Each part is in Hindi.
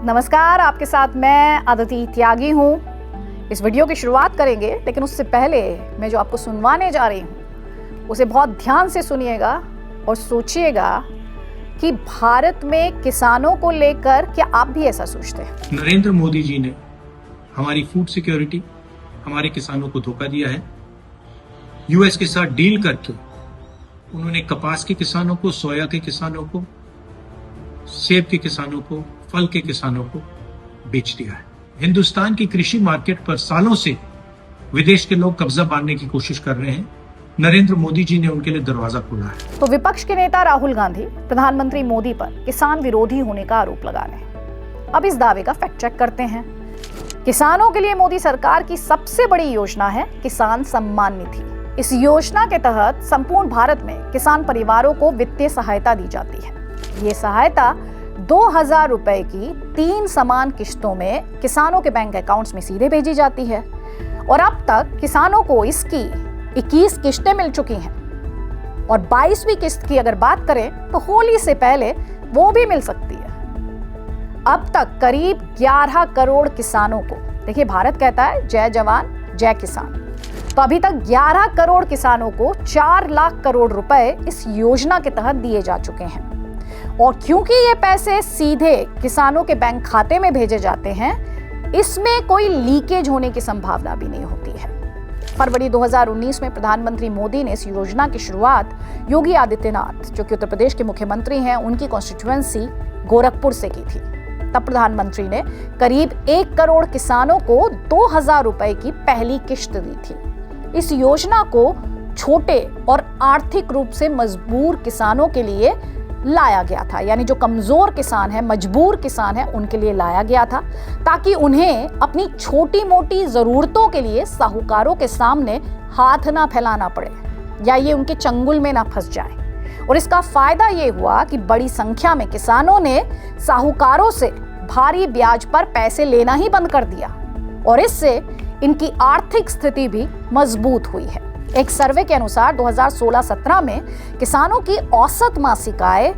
नमस्कार, आपके साथ मैं अदिति त्यागी हूँ। इस वीडियो की शुरुआत करेंगे, लेकिन उससे पहले मैं जो आपको सुनवाने जा रही हूँ उसे बहुत ध्यान से सुनिएगा और सोचिएगा कि भारत में किसानों को लेकर क्या आप भी ऐसा सोचते हैं? नरेंद्र मोदी जी ने हमारी फूड सिक्योरिटी, हमारे किसानों को धोखा दिया है। यूएस के साथ डील करके उन्होंने कपास के किसानों को, सोया के किसानों को, सेब के किसानों को, फल के किसानों को बेच दिया है। हिंदुस्तान की कृषि मार्केट पर सालों से विदेश के लोग कब्जा मारने की कोशिश कर रहे हैं। नरेंद्र मोदी जी ने उनके लिए दरवाजा खोला है। तो विपक्ष के नेता राहुल गांधी प्रधानमंत्री मोदी पर किसान विरोधी होने का आरोप लगा रहे हैं। अब इस दावे का फैक्ट चेक करते हैं। किसानों के लिए मोदी सरकार की सबसे बड़ी योजना है किसान सम्मान निधि। इस योजना के तहत संपूर्ण भारत में किसान परिवारों को वित्तीय सहायता दी जाती है। ये सहायता 2000 रुपए की 3 समान किश्तों में किसानों के बैंक अकाउंट्स में सीधे भेजी जाती है और अब तक किसानों को इसकी 21 किश्तें मिल चुकी हैं और 22वीं किस्त की अगर बात करें तो होली से पहले वो भी मिल सकती है। अब तक करीब 11 करोड़ किसानों को, देखिए भारत कहता है जय जवान जय किसान, तो अभी तक 11 करोड़ किसानों को 4 लाख करोड़ रुपए इस योजना के तहत दिए जा चुके हैं। और क्योंकि ये पैसे सीधे किसानों के बैंक खाते में भेजे जाते हैं, इसमें कोई लीकेज होने की संभावना भी नहीं होती है। फरवरी 2019 में प्रधानमंत्री मोदी ने इस योजना की शुरुआत योगी आदित्यनाथ, जो कि उत्तर प्रदेश के मुख्यमंत्री हैं, उनकी कॉन्स्टिट्यूएंसी गोरखपुर से की थी। तब प्रधानमंत्री ने करीब 1 करोड़ किसानों को 2000 रुपए की पहली किश्त दी थी। इस योजना को छोटे और आर्थिक रूप से मजबूर किसानों के लिए लाया गया था, यानी जो कमजोर किसान है, मजबूर किसान है, उनके लिए लाया गया था ताकि उन्हें अपनी छोटी मोटी जरूरतों के लिए साहूकारों के सामने हाथ ना फैलाना पड़े या ये उनके चंगुल में ना फंस जाए। और इसका फायदा ये हुआ कि बड़ी संख्या में किसानों ने साहूकारों से भारी ब्याज पर पैसे लेना ही बंद कर दिया और इससे इनकी आर्थिक स्थिति भी मजबूत हुई है। एक सर्वे के अनुसार 2016-17 में किसानों की औसत मासिक आय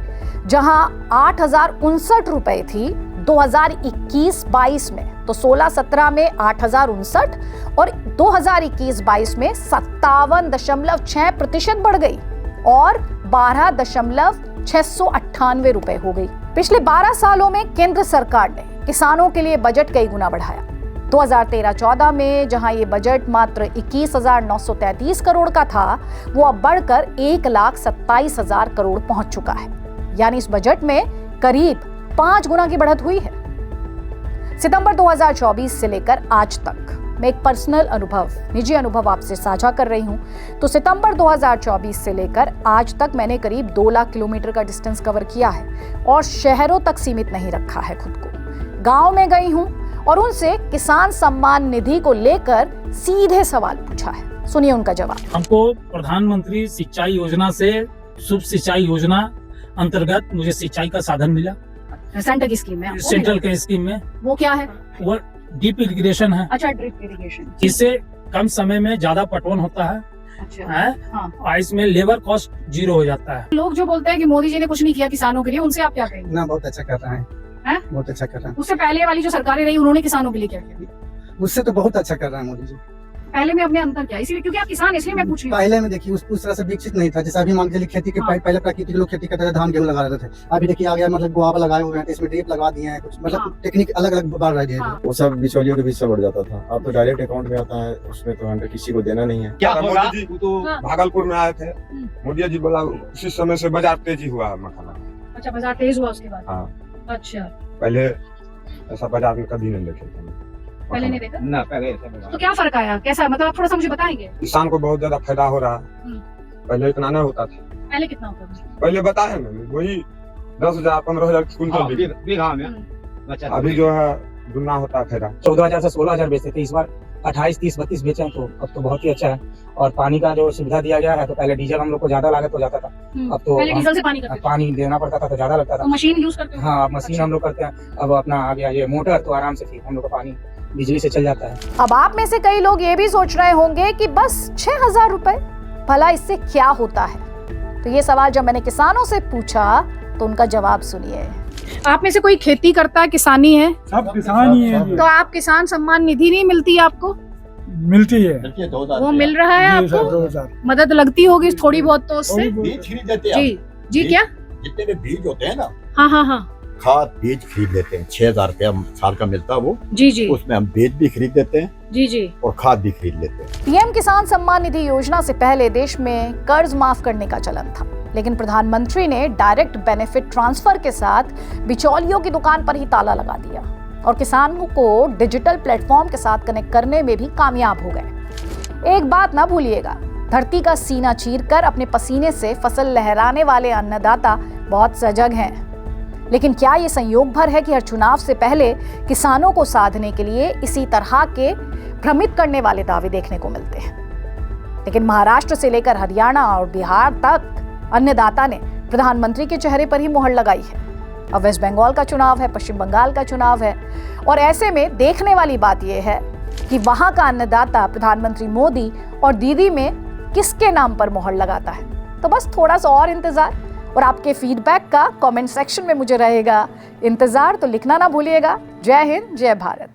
जहां 8059 रुपए थी 2021-22 में, तो 16-17 में 8059 और 2021-22 में 57.6% बढ़ गई और 12.698 रुपए हो गई। पिछले 12 सालों में केंद्र सरकार ने किसानों के लिए बजट कई गुना बढ़ाया। 2013-14 में जहां ये बजट मात्र 21,933 करोड़ का था, वो अब बढ़कर 1,27,000 करोड़ पहुंच चुका है। यानी इस बजट में करीब 5 गुना की बढ़त हुई है। सितंबर 2024 से लेकर आज तक मैं एक पर्सनल अनुभव, निजी अनुभव आपसे साझा कर रही हूं। तो सितंबर 2024 से लेकर आज तक मैंने करीब 2 लाख किलोमीटर का डिस्टेंस कवर किया है और शहरों तक सीमित नहीं रखा है खुद को। गांव में गई हूं और उनसे किसान सम्मान निधि को लेकर सीधे सवाल पूछा है। सुनिए उनका जवाब। हमको प्रधानमंत्री सिंचाई योजना से शुभ सिंचाई योजना अंतर्गत मुझे सिंचाई का साधन मिला। सेंटर की स्कीम में, सेंट्रल के स्कीम में वो क्या है? वो ड्रिप इरिगेशन है। अच्छा, ड्रिप इरिगेशन, जिससे कम समय में ज्यादा पटवन होता है। अच्छा, है? हाँ। और इसमें लेबर कॉस्ट 0 हो जाता है। लोग जो बोलते हैं कि मोदी जी ने कुछ नहीं किया किसानों के लिए, उनसे आप क्या कहेंगे? ना, बहुत अच्छा कर रहा है, बहुत अच्छा कर रहा है। उससे पहले वाली जो सरकारें रही उन्होंने किसानों के लिए क्या किया? उससे तो बहुत अच्छा कर रहा है मोदी जी। पहले में अपने अंतर क्या? इसीलिए क्योंकि आप किसान, इसलिए मैं पूछ रही हूँ। पहले में देखिए उस तरह से विकसित नहीं था। जैसे अभी मान के लिए खेती के पहले प्राकृतिक लोग खेती करते थे, धान गेहूं लगा रहे थे। अभी देखिए आ गया, मतलब गुआवा लगाए हुए हैं, इसमें ड्रिप लगा दिए हैं, कुछ मतलब टेक्निक अलग अलग बढ़ रही है। वो सब बिचौलियों के बीच से बढ़ जाता था। अब तो डायरेक्ट अकाउंट में आता है, उसमें तो हमें किसी को देना नहीं है। क्या मोदी जी तो भागलपुर में आए थे, मोदी जी बोला उसी समय से बाजार तेजी हुआ है मखाना। अच्छा, बाजार तेज हुआ उसके बाद? हाँ। अच्छा, पहले ऐसा बाजार में कभी नहीं देखे थे। पहले नहीं देखा ना, पहले तो क्या फर्क आया? कैसा, मतलब आप थोड़ा सा मुझे बताएंगे? किसान को बहुत ज्यादा फायदा हो रहा है। पहले इतना नहीं होता था। पहले कितना होता था? पहले बताया ना, वही 10,000 15,000 कुंटल बीघा में। अभी जो है दुगना होता है फायदा। 14,000 से 16,000 बेचते थे, इस बार 28, 30, 32 बेचे, तो अब तो बहुत ही अच्छा है। और पानी का जो सुविधा दिया गया है, तो पहले डीजल हम लोग को ज्यादा लागत हो जाता था, अब तो पहले डीजल से पानी देना पड़ता था तो ज्यादा लगता था। तो मशीन यूज करते हैं? हाँ, अब मशीन हम लोग करते हैं। अब अपना आ गया ये मोटर, तो आराम से हम लोग का पानी बिजली से चल जाता है। अब आप में से कई लोग ये भी सोच रहे होंगे कि बस 6,000 रुपए, भला इससे क्या होता है? तो ये सवाल जब मैंने किसानों से पूछा तो उनका जवाब सुनिए। आप में से कोई खेती करता है, किसानी है? सब किसान ही है। तो आप किसान सम्मान निधि नहीं मिलती आपको? मिलती है वो मिल रहा है जी, सर, आपको? 2000 मदद लगती होगी थोड़ी बहुत तो उससे? बीज खरीद लेते हैं जी जी क्या? जितने भी बीज होते हैं ना, हाँ हाँ हाँ खाद बीज खरीद लेते हैं। 6,000 रुपया साल का मिलता है वो, जी जी उसमें हम बीज भी खरीद लेते हैं जी जी। और खाद भी खरीद लेते हैं। पीएम किसान सम्मान निधि योजना से पहले देश में कर्ज माफ करने का चलन था, लेकिन प्रधानमंत्री ने डायरेक्ट बेनिफिट ट्रांसफर के साथ बिचौलियों की दुकान पर ही ताला लगा दिया और किसानों को डिजिटल प्लेटफॉर्म के साथ कनेक्ट करने में भी कामयाब हो गए। एक बात ना भूलिएगा, धरती का सीना चीरकर अपने पसीने से फसल लहराने वाले अन्नदाता बहुत सजग हैं, लेकिन क्या ये संयोग भर है कि हर चुनाव से पहले किसानों को साधने के लिए इसी तरह के भ्रमित करने वाले दावे देखने को मिलते हैं। लेकिन महाराष्ट्र से लेकर हरियाणा और बिहार तक अन्नदाता ने प्रधानमंत्री के चेहरे पर ही मोहर लगाई है। अब वेस्ट बंगाल का चुनाव है, पश्चिम बंगाल का चुनाव है, और ऐसे में देखने वाली बात यह है कि वहां का अन्नदाता प्रधानमंत्री मोदी और दीदी में किसके नाम पर मोहर लगाता है। तो बस थोड़ा सा और इंतजार, और आपके फीडबैक का कमेंट सेक्शन में मुझे रहेगा इंतजार, तो लिखना ना भूलिएगा। जय हिंद, जय भारत।